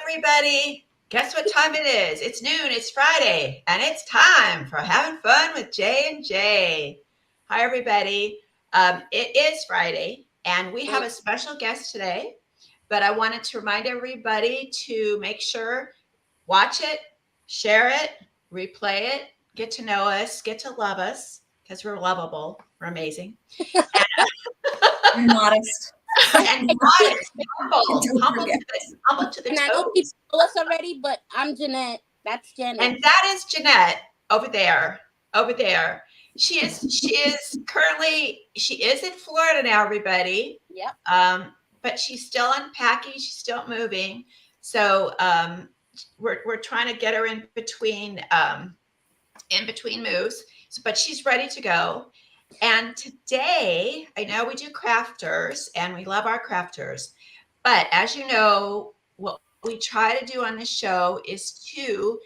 everybody. Guess what time it is? It's noon, it's Friday, and it's time for having fun with J and J. Hi, everybody. It is Friday, and we have a special guest today, but I wanted to remind everybody to make sure, watch it, share it, replay it, get to know us, get to love us, because we're lovable, we're amazing. And modest. And modest, humble to the And I know toes. people know us already, but I'm Jeanette. That's Jen. And that is Jeanette over there. Over there. She is currently in Florida now, everybody. Yep. But she's still unpacking, she's still moving. So we're trying to get her in between moves. But she's ready to go. And today, I know we do crafters and we love our crafters, but as you know, what we try to do on this show is to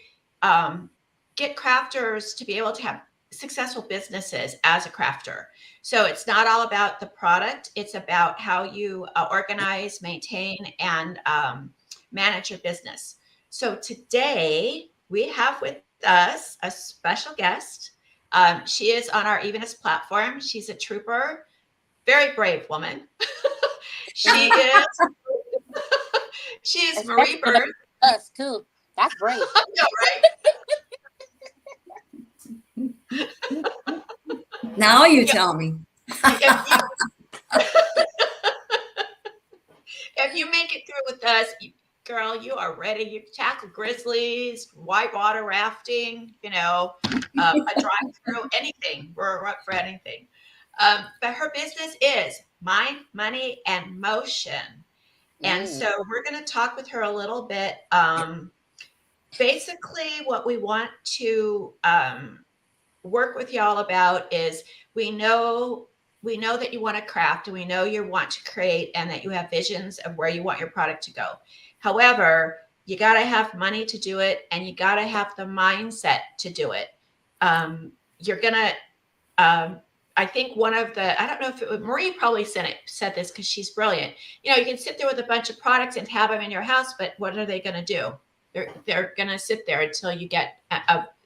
get crafters to be able to have successful businesses as a crafter. So it's not all about the product, it's about how you organize, maintain, and manage your business. So today, we have with us a special guest. She is on our Evenest platform. She's a trooper, very brave woman. She is Marie Bird. Us too. That's brave. I know, right? Now you tell me. If you make it through with us, girl, you are ready. You tackle grizzlies, whitewater rafting, a drive through, anything. We're up for anything. But her business is Mind, Money, and Motion. And so we're going to talk with her a little bit. Basically, what we want to work with y'all about is we know that you want to craft, and we know you want to create, and that you have visions of where you want your product to go. However, you got to have money to do it, and you got to have the mindset to do it. You're going to, I think I don't know if it was, Marie probably said this because she's brilliant. You can sit there with a bunch of products and have them in your house, but what are they going to do? They're going to sit there until you get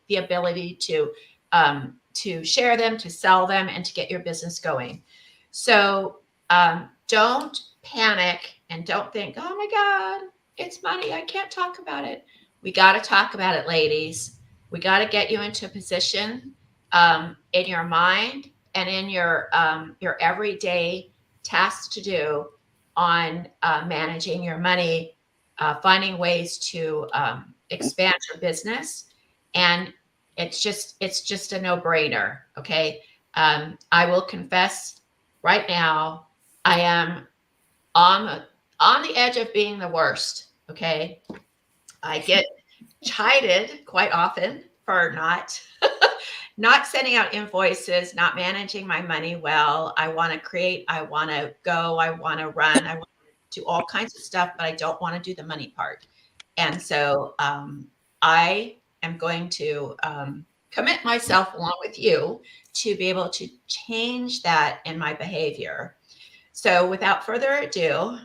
the ability to share them, to sell them, and to get your business going. So don't panic and don't think, oh my God, it's money, I can't talk about it. We got to talk about it, ladies. We got to get you into a position in your mind and in your everyday tasks to do on managing your money, finding ways to expand your business. And it's just a no-brainer. Okay. I will confess right now, I am on the edge of being the worst. Okay. I get chided quite often for not sending out invoices, not managing my money well. I want to create, I want to go, I want to run, I want to do all kinds of stuff, but I don't want to do the money part. And so I am going to commit myself along with you to be able to change that in my behavior. So without further ado,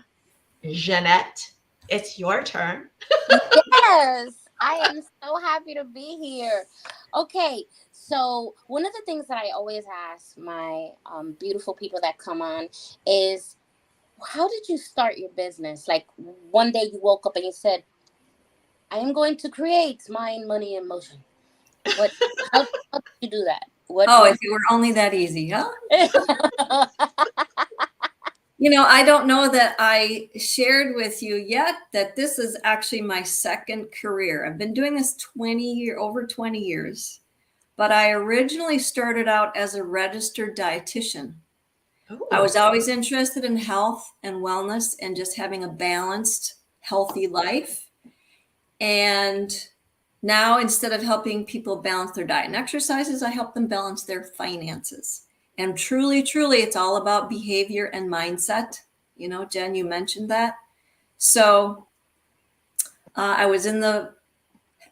Jeanette, it's your turn. Yes, I am so happy to be here. Okay, so one of the things that I always ask my beautiful people that come on is, how did you start your business? Like one day you woke up and you said, I am going to create Mind, Money, and Motion. How did you do that? If it were only that easy, huh? I don't know that I shared with you yet that this is actually my second career. I've been doing this over 20 years, but I originally started out as a registered dietitian. Ooh. I was always interested in health and wellness and just having a balanced, healthy life. And now, instead of helping people balance their diet and exercises, I help them balance their finances. And truly, it's all about behavior and mindset. Jen, you mentioned that. So I was in the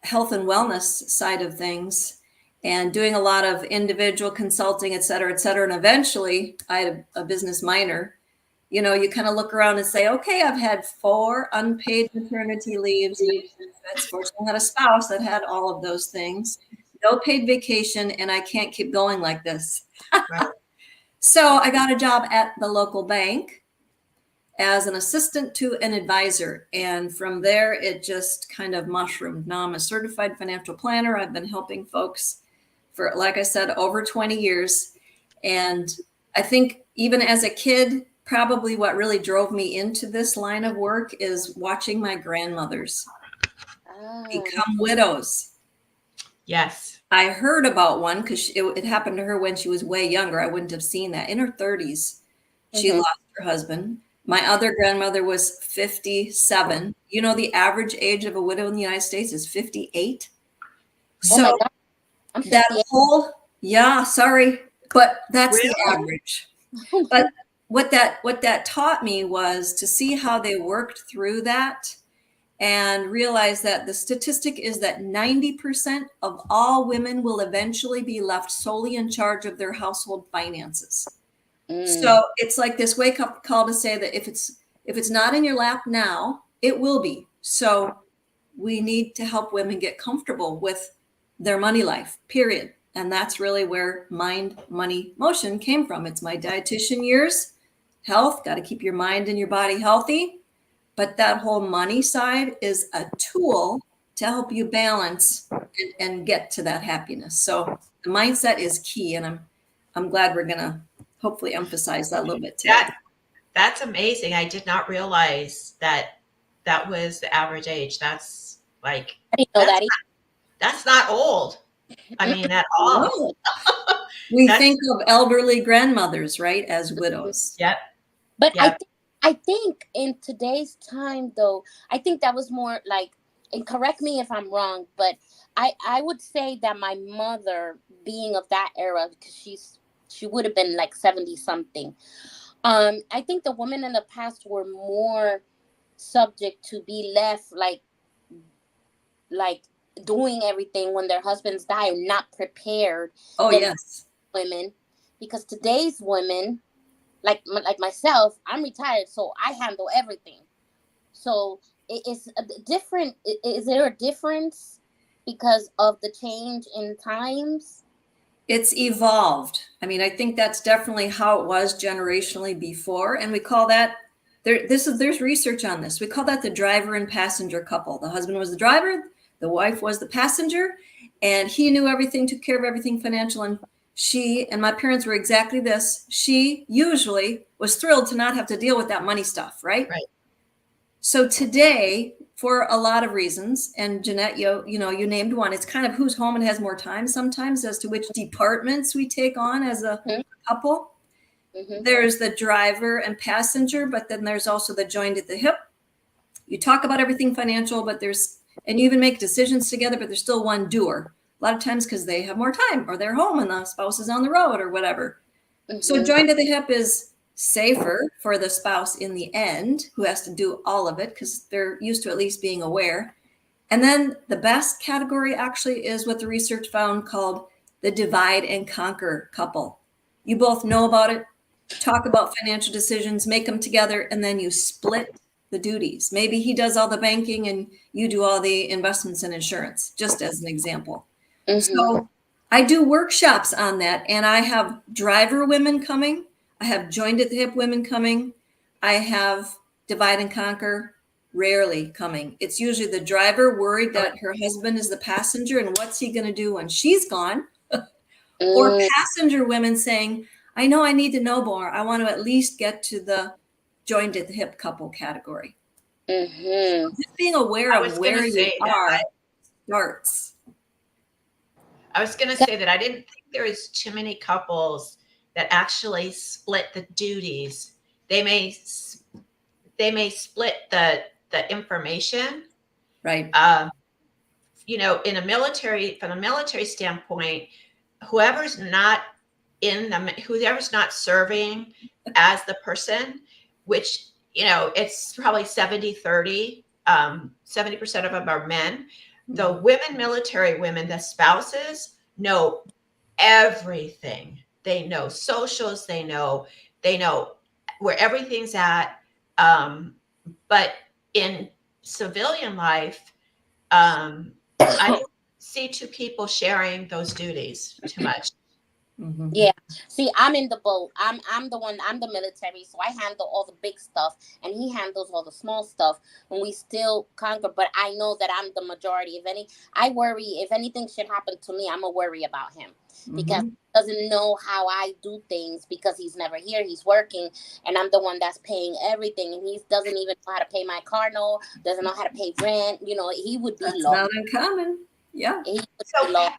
health and wellness side of things and doing a lot of individual consulting, et cetera, et cetera. And eventually I had a business minor you know, you kind of look around and say, okay, I've had 4 unpaid maternity leaves, no benefits. Fortunately, I had a spouse that had all of those things, no paid vacation, and I can't keep going like this. Right. So I got a job at the local bank as an assistant to an advisor. And from there, it just kind of mushroomed. Now I'm a certified financial planner. I've been helping folks for, like I said, over 20 years. And I think even as a kid, probably what really drove me into this line of work is watching my grandmothers become widows. Yes. I heard about one because it happened to her when she was way younger. I wouldn't have seen that. In her 30s, she lost her husband. My other grandmother was 57. You know, the average age of a widow in the United States is 58. Oh my So God. I'm that 58. whole, yeah, sorry, but that's the Really? average. But what that taught me was to see how they worked through that and realize that the statistic is that 90% of all women will eventually be left solely in charge of their household finances. So it's like this wake up call to say that if it's not in your lap now, it will be. So we need to help women get comfortable with their money life, period. And that's really where Mind, Money, Motion came from. It's my dietitian years, health, got to keep your mind and your body healthy. But that whole money side is a tool to help you balance and get to that happiness. So the mindset is key. And I'm glad we're going to hopefully emphasize that a little bit today. That's amazing. I did not realize that that was the average age. That's like, I didn't know that either. that's not old. I mean, at all. No. We That's- think of elderly grandmothers, right, as widows. Yep. But Yep. I think in today's time, though, I think that was more like, and correct me if I'm wrong, but I would say that my mother, being of that era, because she would have been like 70 something. I think the women in the past were more subject to be left like doing everything when their husbands die, not prepared. Oh, than yes. women, because today's women, like myself, I'm retired, so I handle everything. So it's a different. Is there a difference because of the change in times? It's evolved. I mean, I think that's definitely how it was generationally before. And we call that there's research on this. We call that the driver and passenger couple. The husband was the driver, the wife was the passenger, and he knew everything, took care of everything financial. And she and my parents were exactly this. She usually was thrilled to not have to deal with that money stuff, right? Right. So today, for a lot of reasons, and Jeanette, you named one, it's kind of who's home and has more time sometimes as to which departments we take on as a couple. Mm-hmm. There's the driver and passenger, but then there's also the joined at the hip. You talk about everything financial, and you even make decisions together, but there's still one doer. A lot of times because they have more time or they're home and the spouse is on the road or whatever. Mm-hmm. So joined at the hip is safer for the spouse in the end, who has to do all of it because they're used to at least being aware. And then the best category actually is what the research found called the divide and conquer couple. You both know about it, talk about financial decisions, make them together, and then you split the duties. Maybe he does all the banking and you do all the investments and insurance, just as an example. Mm-hmm. So I do workshops on that, and I have driver women coming. I have joined at the hip women coming. I have divide and conquer rarely coming. It's usually the driver worried that her husband is the passenger and what's he going to do when she's gone? Or passenger women saying, I know I need to know more. I want to at least get to the joined at the hip couple category. Mm-hmm. Just being aware of where you are starts. I was going to say that I didn't think there was too many couples that actually split the duties. They may split the information, right? In a military, from a military standpoint, whoever's not serving as the person, which it's probably 70-30. 70% of them are men. The women, military women, the spouses know everything. They know socials. They know where everything's at. But in civilian life, I don't see two people sharing those duties too much. Mhm. Yeah. See, I'm in the boat. I'm the one. I'm the military, so I handle all the big stuff, and he handles all the small stuff. And we still conquer. But I know that I'm the majority. I worry if anything should happen to me, I'm gonna worry about him because Mhm. he doesn't know how I do things because he's never here. He's working, and I'm the one that's paying everything, and he doesn't even know how to pay my car note. Doesn't know how to pay rent. You know, he would be That's lost. not uncommon. Yeah. He would So, be lost.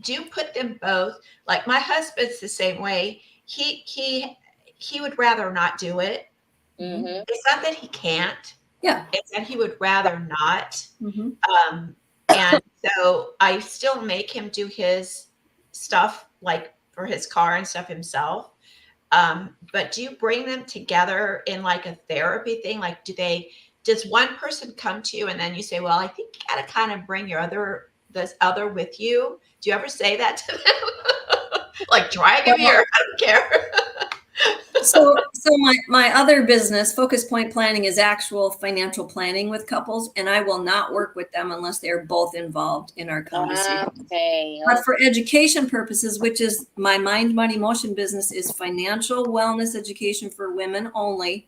do you put them both? Like my husband's the same way. He would rather not do it. Mm-hmm. It's not that he can't. Yeah. It's that he would rather not. Mhm. And so I still make him do his stuff, like for his car and stuff himself. But do you bring them together in like a therapy thing? Like, does one person come to you and then you say, well, I think you got to kind of bring this other with you? Do you ever say that to them? Like, drag him here. I don't care. So my other business, Focus Point Planning, is actual financial planning with couples, and I will not work with them unless they are both involved in our conversation. Okay. But for education purposes, which is my Mind, Money, Motion business, is financial wellness education for women only.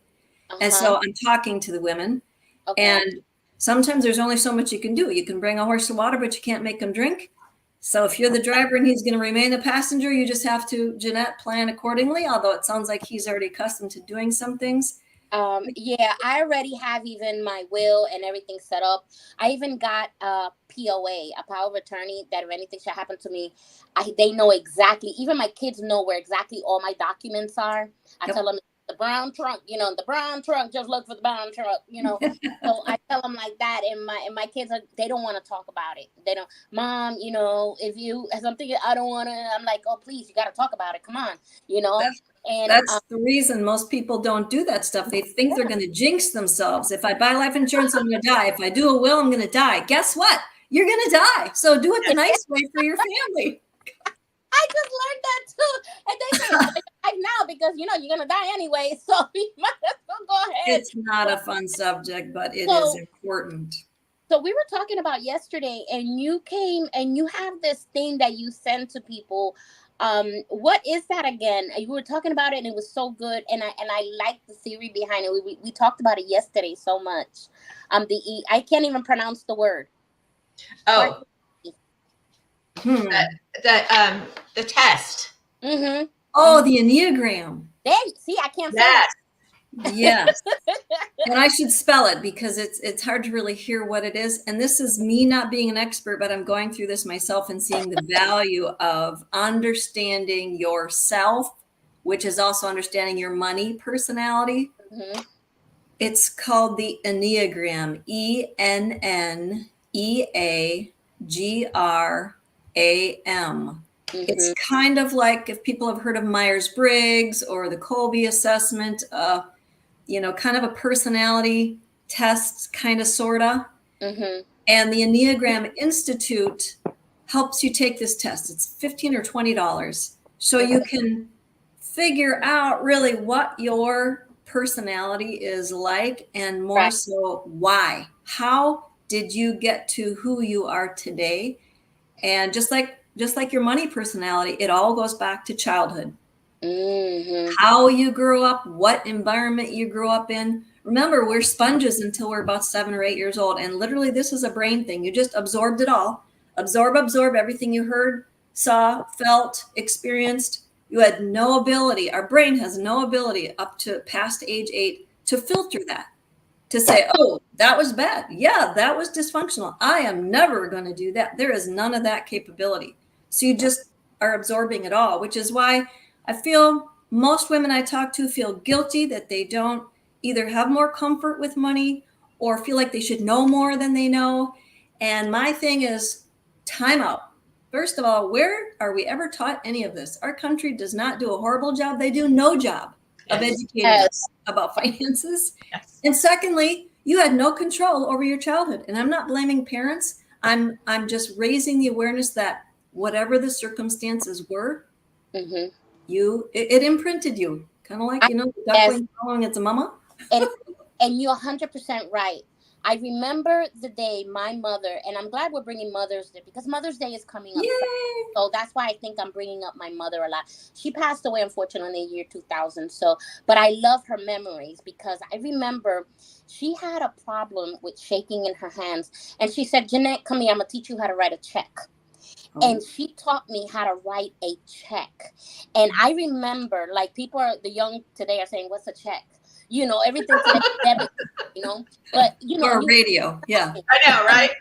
And so I'm talking to the women. Okay. And sometimes there's only so much you can do. You can bring a horse to water, but you can't make him drink. So if you're the driver and he's going to remain a passenger, you just have to, Jeanette, plan accordingly, although it sounds like he's already accustomed to doing some things. Yeah, I already have even my will and everything set up. I even got a POA, a power of attorney, that if anything should happen to me, they know exactly. Even my kids know where exactly all my documents are. I tell them the brown trunk, the brown trunk. Just look for the brown trunk, So I tell them like that, and my kids they don't want to talk about it. They don't, Mom, if you something I don't want to. I'm like, oh please, you got to talk about it. Come on, And that's the reason most people don't do that stuff. They think they're going to jinx themselves. If I buy life insurance, I'm going to die. If I do a will, I'm going to die. Guess what? You're going to die. So do it the nice way for your family. I just learned that too. And they say right now because you're gonna die anyway, so you might as well go ahead. It's not a fun subject, but it is important. So we were talking about yesterday, and you came and you have this thing that you send to people. What is that again? You were talking about it, and it was so good, and I like the theory behind it. We talked about it yesterday so much. I can't even pronounce the word. Oh, the test. Mm-hmm. Oh, the Enneagram. See, I can't say Yes. that. Yes. And I should spell it because it's hard to really hear what it is. And this is me not being an expert, but I'm going through this myself and seeing the value of understanding yourself, which is also understanding your money personality. Mm-hmm. It's called the Enneagram, ENNEAGRAM. It's kind of like if people have heard of Myers-Briggs or the Colby assessment, kind of a personality test, kind of, sort of. Mm-hmm. And the Enneagram Institute helps you take this test. It's $15 or $20. So you can figure out really what your personality is like, and more so why. How did you get to who you are today? And just like your money personality, it all goes back to childhood. Mm-hmm. How you grew up, what environment you grew up in. Remember, we're sponges until we're about 7 or 8 years old. And literally, this is a brain thing. You just absorbed it all. Absorb everything you heard, saw, felt, experienced. You had no ability. Our brain has no ability up to past age 8 to filter that, to say, oh, that was bad. Yeah, that was dysfunctional. I am never going to do that. There is none of that capability. So you just are absorbing it all, which is why I feel most women I talk to feel guilty that they don't either have more comfort with money or feel like they should know more than they know. And my thing is, time out. First of all, where are we ever taught any of this? Our country does not do a horrible job. They do no job of educating us about finances. Yes. And secondly, you had no control over your childhood. And I'm not blaming parents. I'm just raising the awareness that whatever the circumstances were, Mm-hmm. it imprinted you. Kind of like, you know, the duckling song, it's a mama. And you're 100% right. I remember the day my mother, and I'm glad we're bringing Mother's Day because Mother's Day is coming up. Yay! So that's why I think I'm bringing up my mother a lot. She passed away, unfortunately, in the year 2000. So, but I love her memories because I remember she had a problem with shaking in her hands. And she said, Jeanette, come here. I'm going to teach you how to write a check. And she taught me how to write a check. And I remember, like, the young today are saying, what's a check? You know, everything today, debit, you know, but you know, or a radio. Yeah. I know, right?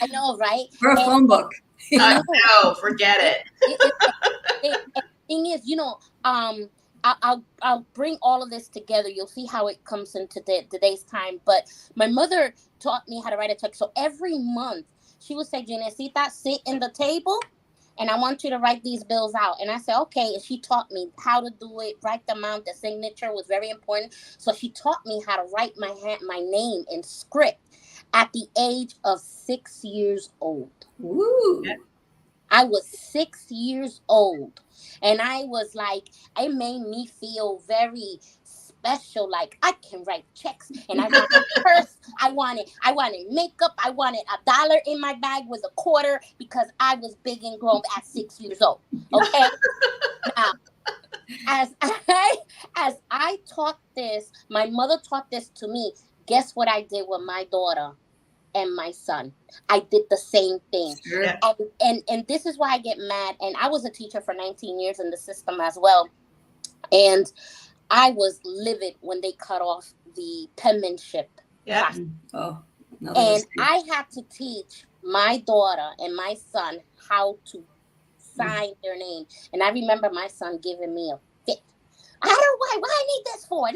I know, right? Or a phone book. No, forget it. The thing is, you know, I'll bring all of this together. You'll see how it comes into today's time. But my mother taught me how to write a check. So every month she would say, Janecita, sit in the table and I want you to write these bills out. And I said, okay. And she taught me how to do it, write the amount. The signature was very important. So she taught me how to write my name in script at the age of 6 years old. Woo. I was 6 years old. And I was like, it made me feel very special. Like I can write checks and I want a purse. I wanted makeup. I wanted $1 in my bag with a quarter because I was big and grown at 6 years old. Okay. Now, as I taught this, my mother taught this to me. Guess what I did with my daughter and my son? I did the same thing. Sure. And this is why I get mad. And I was a teacher for 19 years in the system as well. And I was livid when they cut off the penmanship. Yeah. Oh. And I had to teach my daughter and my son how to sign their name. And I remember my son giving me a fit. Why I need this for?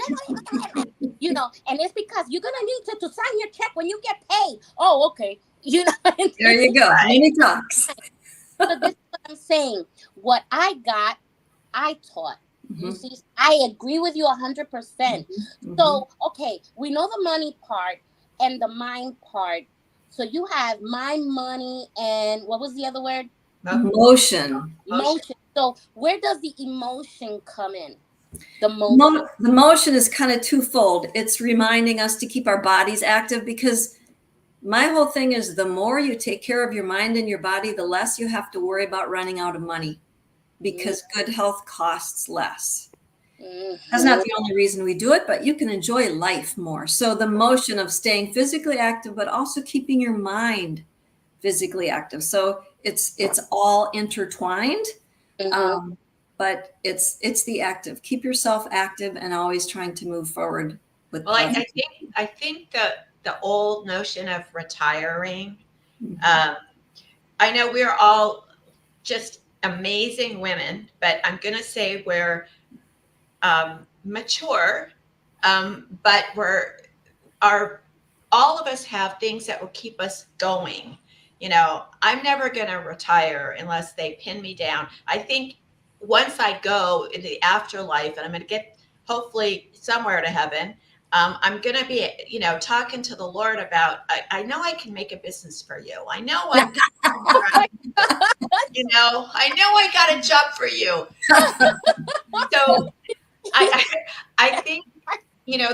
You know, and it's because you're gonna need to sign your check when you get paid. Oh, okay. You know, there you go. Many talks. So this is what I'm saying. What I got, I taught. Mm-hmm. You see, I agree with you 100%. Mm-hmm. So, okay, we know the money part and the mind part. So you have mind, money, and what was the other word? Motion. So where does the emotion come in? The motion is kind of twofold. It's reminding us to keep our bodies active because my whole thing is the more you take care of your mind and your body, the less you have to worry about running out of money because good health costs less. Mm-hmm. That's not the only reason we do it, but you can enjoy life more. So the motion of staying physically active, but also keeping your mind physically active. So it's all intertwined. Mm-hmm. But it's the active. Keep yourself active and always trying to move forward with. Well, I think the old notion of retiring. Mm-hmm. I know we're all just amazing women, but I'm going to say we're mature, but all of us have things that will keep us going. You know, I'm never going to retire unless they pin me down. I think once I go in the afterlife and I'm going to get hopefully somewhere to heaven, I'm going to be, you know, talking to the Lord about, I know I can make a business for you. I know you know, I know I got a job for you. So I think, you know,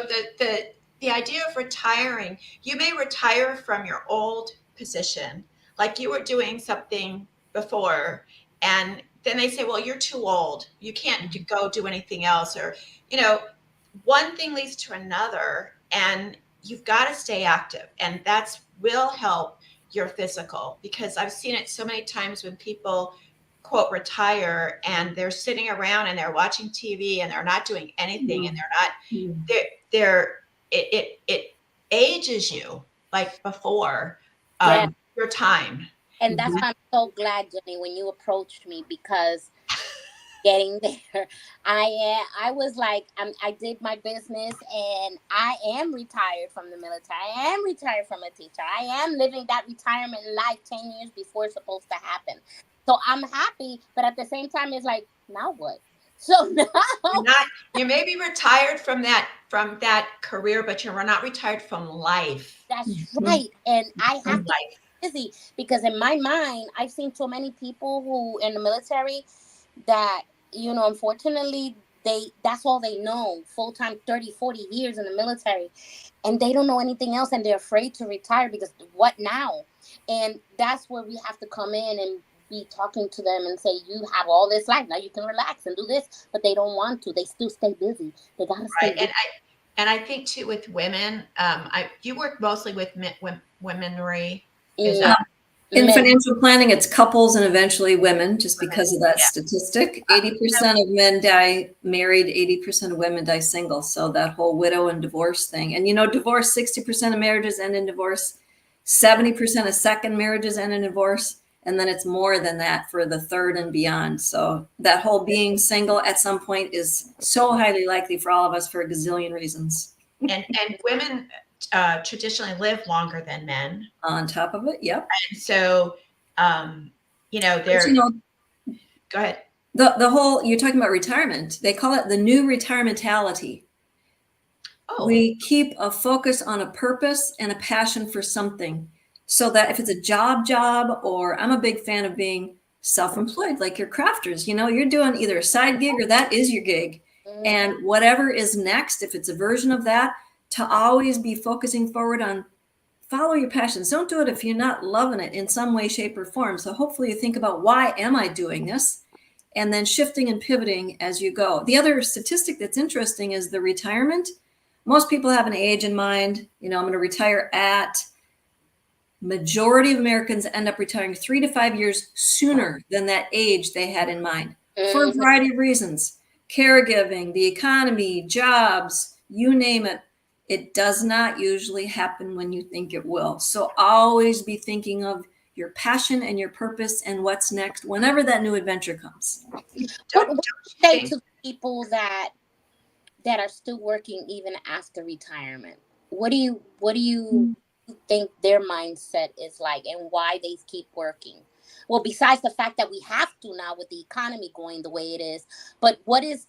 the idea of retiring, you may retire from your old position, like you were doing something before, and then they say, well, you're too old. You can't go do anything else. Or, you know, one thing leads to another, and you've got to stay active. And that will help your physical, because I've seen it so many times when people, quote, retire and they're sitting around and they're watching TV and they're not doing anything, and it ages you like before your time. And that's why I'm so glad, Jenny, when you approached me, because getting there, I was like, I did my business and I am retired from the military. I am retired from a teacher. I am living that retirement life 10 years before it's supposed to happen. So I'm happy, but at the same time, it's like, now what? So now you may be retired from that career, but you're not retired from life. That's right. And I have to be busy, because in my mind, I've seen so many people who in the military that, you know, unfortunately, that's all they know, full-time, 30, 40 years in the military, and they don't know anything else, and they're afraid to retire because what now? And that's where we have to come in and be talking to them and say, you have all this life now, you can relax and do this, but they don't want to. They still stay busy. They gotta stay Right. busy. And I think too with women, you work mostly with womenry. Is Mm, that In men. financial planning, it's couples and eventually women, just because of that Yeah. statistic. 80% of men die married, 80% of women die single. So that whole widow and divorce thing. And divorce, 60% of marriages end in divorce, 70% of second marriages end in divorce. And then it's more than that for the third and beyond. So that whole being single at some point is so highly likely for all of us for a gazillion reasons. and women traditionally live longer than men. On top of it, yep. And so, But, go ahead. the whole, you're talking about retirement. They call it the new retirementality. Oh, We keep a focus on a purpose and a passion for something, so that if it's a job, or I'm a big fan of being self-employed, like your crafters, you're doing either a side gig or that is your gig. And whatever is next, if it's a version of that, to always be focusing forward on follow your passions. Don't do it if you're not loving it in some way, shape, or form. So hopefully you think about, why am I doing this? And then shifting and pivoting as you go. The other statistic that's interesting is the retirement. Most people have an age in mind. I'm going to retire at. Majority of Americans end up retiring 3 to 5 years sooner than that age they had in mind, for a variety of reasons. Caregiving, the economy, jobs, you name it. It does not usually happen when you think it will. So always be thinking of your passion and your purpose and what's next whenever that new adventure comes. What do you say to people that are still working even after retirement? What do you think their mindset is like, and why they keep working? Well, besides the fact that we have to now with the economy going the way it is, but what is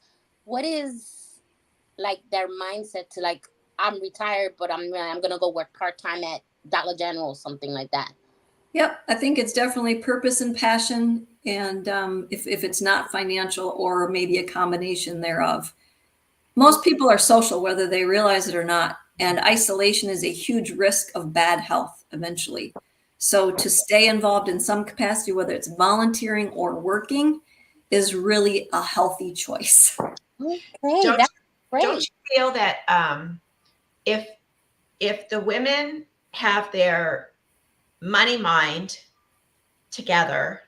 like their mindset to, like, I'm retired, but I'm gonna go work part-time at Dollar General or something like that? Yep, I think it's definitely purpose and passion, and if it's not financial, or maybe a combination thereof. Most people are social, whether they realize it or not, and isolation is a huge risk of bad health eventually. So to stay involved in some capacity, whether it's volunteering or working, is really a healthy choice. Okay, that's great. Don't you feel that if the women have their money mind together,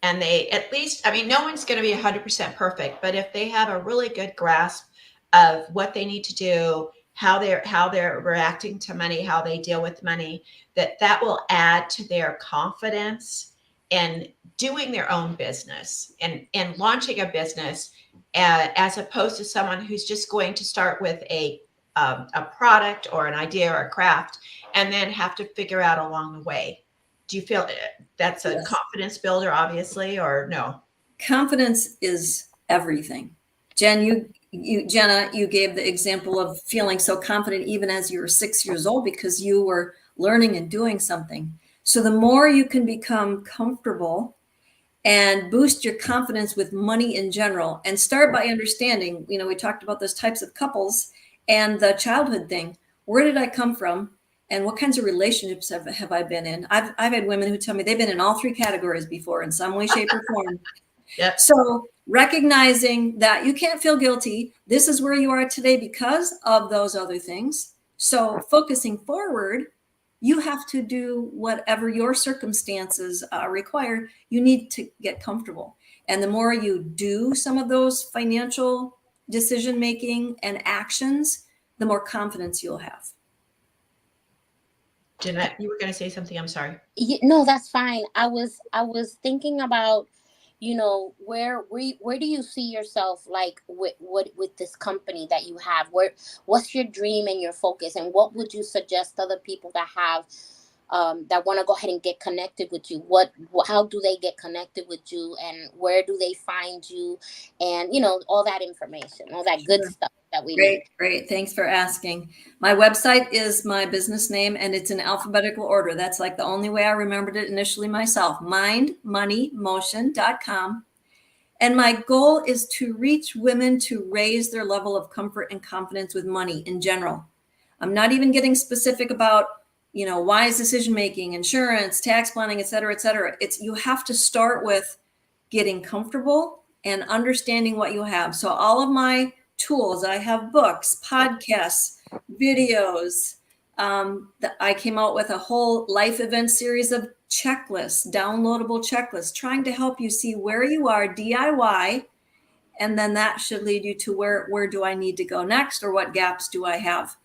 and they at least, no one's going to be 100% perfect, but if they have a really good grasp of what they need to do, how they're reacting to money, how they deal with money, that will add to their confidence in doing their own business and launching a business, as opposed to someone who's just going to start with a product or an idea or a craft and then have to figure out along the way. Do you feel that's a confidence builder, obviously, or no? Confidence is everything. Jenna, you gave the example of feeling so confident even as you were 6 years old because you were learning and doing something. So the more you can become comfortable and boost your confidence with money in general, and start by understanding, we talked about those types of couples and the childhood thing. Where did I come from? And what kinds of relationships have I been in? I've had women who tell me they've been in all 3 categories before in some way, shape, or form. Yep. So recognizing that you can't feel guilty. This is where you are today because of those other things. So focusing forward, you have to do whatever your circumstances require. You need to get comfortable. And the more you do some of those financial decision-making and actions, the more confidence you'll have. Jeanette, you were going to say something. I'm sorry. No, that's fine. I was thinking about, where do you see yourself, like, with this company that you have? What's your dream and your focus, and what would you suggest other people that have that want to go ahead and get connected with you? How do they get connected with you, and where do they find you, and all that information, all that good stuff that we need. Great. Thanks for asking. My website is my business name, and it's in alphabetical order. That's like the only way I remembered it initially myself. mindmoneymotion.com. And my goal is to reach women to raise their level of comfort and confidence with money in general. I'm not even getting specific about, wise decision making, insurance, tax planning, et cetera, et cetera. You have to start with getting comfortable and understanding what you have. So all of my tools, I have books, podcasts, videos. I came out with a whole life event series of checklists, downloadable checklists, trying to help you see where you are DIY. And then that should lead you to where do I need to go next, or what gaps do I have?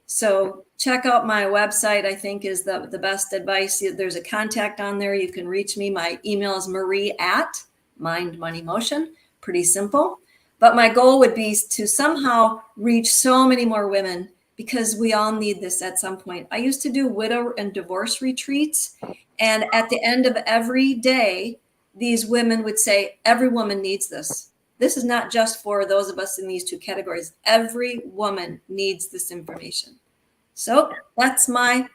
So check out my website, I think is the best advice. There's a contact on there. You can reach me. My email is Marie@Mind Money Motion. Pretty simple. But my goal would be to somehow reach so many more women, because we all need this at some point. I used to do widow and divorce retreats. And at the end of every day, these women would say, every woman needs this. This is not just for those of us in these two categories. Every woman needs this information. So that's my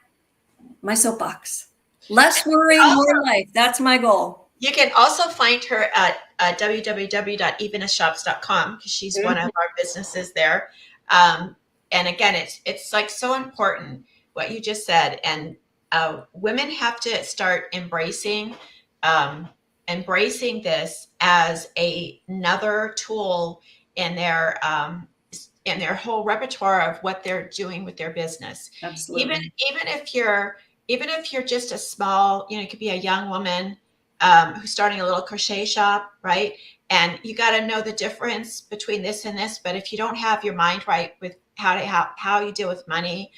soapbox. Less worry, more life. That's my goal. You can also find her at www.evenashops.com, because she's one of our businesses there. And again, it's like so important what you just said. And women have to start embracing this as another tool in their whole repertoire of what they're doing with their business. Absolutely. Even if you're just a small, it could be a young woman who's starting a little crochet shop, right? And you got to know the difference between this and this. But if you don't have your mind right with how you deal with money,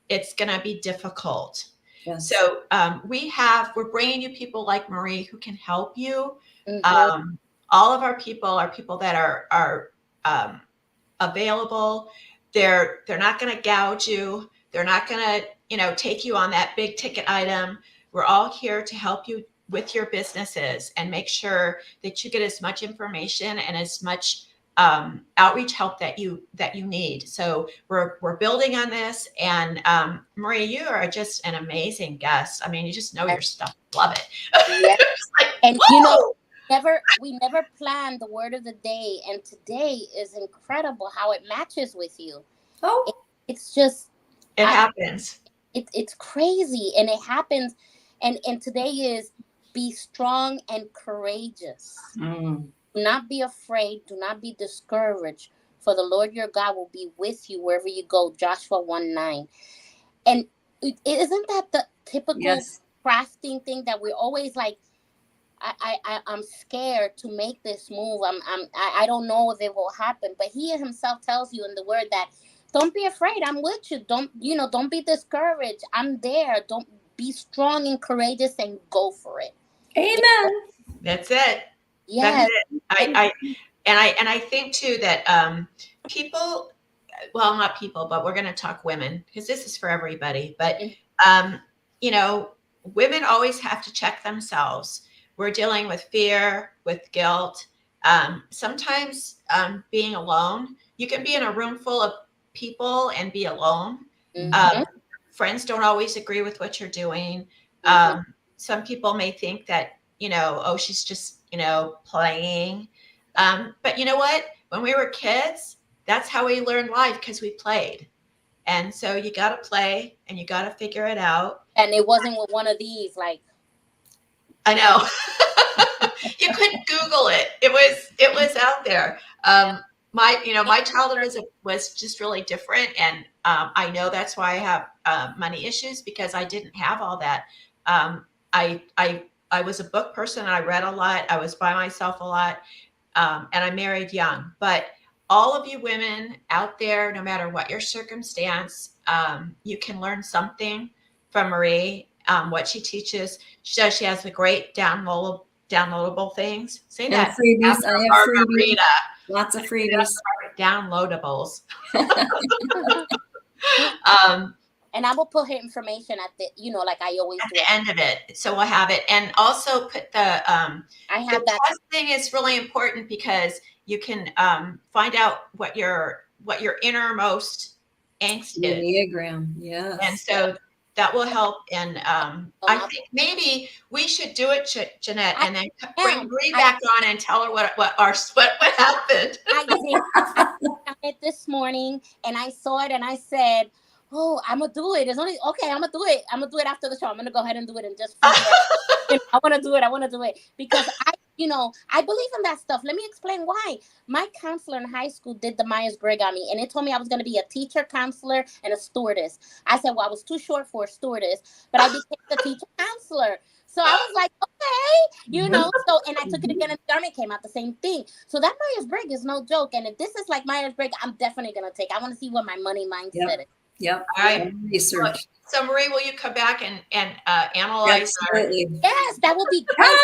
it's going to be difficult. Yes. So we're bringing you people like Marie who can help you. All of our people are people that are available. They're not going to gouge you. They're not going to, take you on that big ticket item. We're all here to help you with your businesses and make sure that you get as much information and as much outreach help that you need. So we're building on this. And Marie, you are just an amazing guest. I mean, you just know your stuff. Love it. Yes. Like, and we never planned the word of the day, and today is incredible how it matches with you. Oh, it's just happens. It's crazy, and it happens. And today is be strong and courageous. Do not be afraid. Do not be discouraged. For the Lord your God will be with you wherever you go. Joshua 1:9. And isn't that the typical crafting thing that we're always like, I'm scared to make this move. I don't know if it will happen. But he himself tells you in the word that don't be afraid. I'm with you. Don't be discouraged. I'm there. Don't be strong and courageous and go for it. Amen. That's it. Yes. That's it. I think too that people, well, not people, but we're going to talk women because this is for everybody. But women always have to check themselves. We're dealing with fear, with guilt. Sometimes being alone, you can be in a room full of people and be alone. Friends don't always agree with what you're doing. Some people may think that, she's just, playing. But you know what? When we were kids, that's how we learned life, because we played. And so you got to play and you got to figure it out. And it wasn't with one of these, like. I know. You couldn't Google it. It was out there. My childhood was just really different. And I know that's why I have money issues, because I didn't have all that. I was a book person. And I read a lot. I was by myself a lot. And I married young. But all of you women out there, no matter what your circumstance, you can learn something from Marie. What she teaches. She has the great downloadable things. Say that. Freebies. I have freebies. Margarita. Lots of freebies. Downloadables. And I will put her information at the, like I always do. At the end of it. So we'll have it. And also put the test thing is really important, because you can find out what your innermost angst is. Enneagram. Yes. And so that will help. And I think maybe we should do it, Jeanette, and then bring Marie back on and tell her what happened. I did. I found it this morning and I saw it and I said, "Oh, I'm gonna do it. It's only okay. I'm gonna do it. I'm gonna do it after the show. I'm gonna go ahead and do it and just. I want to do it. I want to do it because I believe in that stuff. Let me explain why. My counselor in high school did the Myers-Briggs on me, and it told me I was going to be a teacher, counselor, and a stewardess. I said, well, I was too short for a stewardess, but I became the teacher counselor. So I was like, okay, so, and I took it again, and the Army came out the same thing. So that Myers-Briggs is no joke. And if this is like Myers-Briggs, I'm definitely going to take. I want to see what my money mindset is. Yep. All right. Research. So Marie, will you come back and analyze? Absolutely. Yes, that would be great.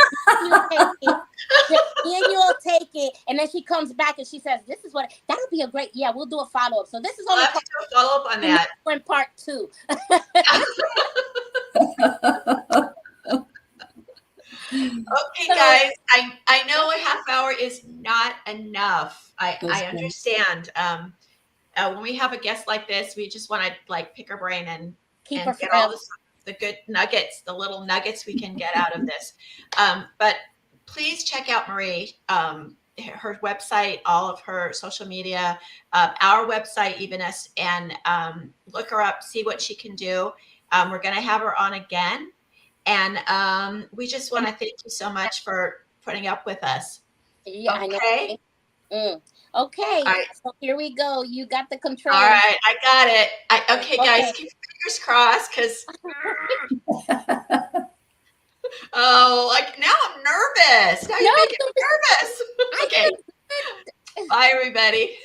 You will take it, and then she comes back and she says, "This is what." That'll be a great. Yeah, we'll do a follow up. So this is only do a follow up on that in part 2. Okay, guys. I know a half hour is not enough. I understand. When we have a guest like this, we just want to like pick her brain and get all the good nuggets, the little nuggets we can get out of this. But please check out Marie, her website, all of her social media, our website, even us, and look her up, see what she can do. We're going to have her on again. And we just want to thank you so much for putting up with us. Yeah, okay. I know. Okay, right. So here we go. You got the control. All right, I got it. Okay, guys, keep your fingers crossed because like now I'm nervous. Now you're making me nervous. Okay. Bye, everybody.